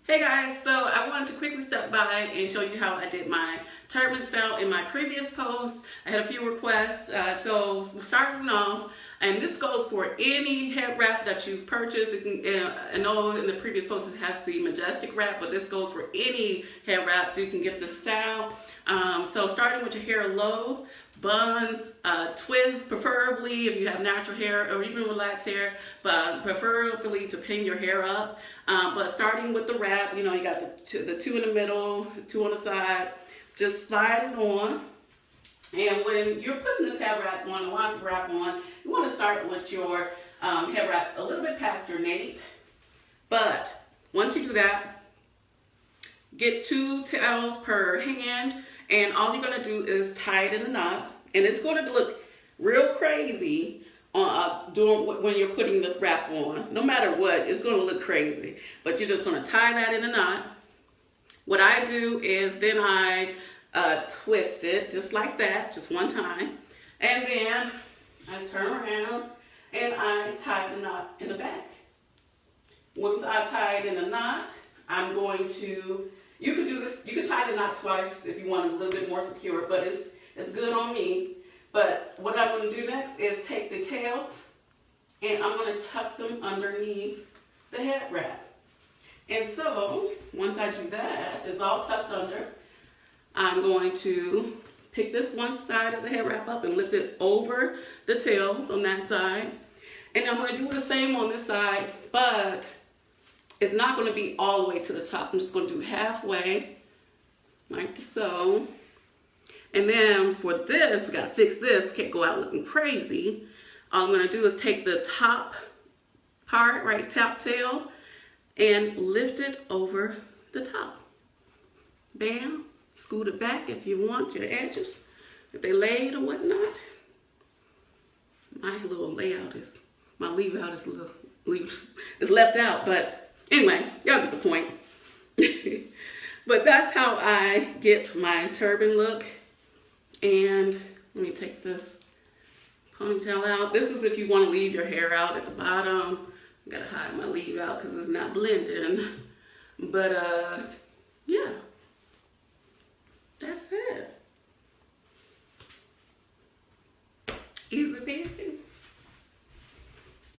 Hey guys, so I wanted to quickly step by and show you how I did my turban style in my previous post. I had a few requests, so starting off, and this goes for any head wrap that you've purchased. I know in the previous post it has the Majestic wrap, but this goes for any head wrap. You can get this style. So starting with your hair low, bun, twist, preferably if you have natural hair or even relaxed hair, but preferably to pin your hair up. But starting with the wrap, you know, you got the two in the middle, two on the side, just slide it on. And when you're putting this head wrap on, the Wonsiiwrap on, you want to start with your head wrap a little bit past your nape. But once you do that, get 2 towels per hand, and all you're going to do is tie it in a knot. And it's going to look real crazy when you're putting this wrap on. No matter what, it's going to look crazy. But you're just going to tie that in a knot. What I do is then I twist it just like that, just one time. And then I turn around and I tie the knot in the back. Once I tie it in the knot, I'm going to, you can do this, you can tie the knot twice if you want it a little bit more secure, but it's good on me. But what I'm going to do next is take the tails and I'm going to tuck them underneath the head wrap. And so once I do that, it's all tucked under, I'm going to pick this one side of the head wrap up and lift it over the tails on that side. And I'm going to do the same on this side, but it's not going to be all the way to the top. I'm just going to do halfway, like so. And then for this, we got to fix this. We can't go out looking crazy. All I'm going to do is take the top part, right, top tail, and lift it over the top. Bam. Scoot it back if you want your edges, if they laid or whatnot. My little layout is, my leave out is a little, is left out, but anyway, y'all get the point. But that's how I get my turban look. And let me take this ponytail out. This is if you want to leave your hair out at the bottom. I gotta hide my leave out because it's not blending. But yeah, that's it. Easy peasy.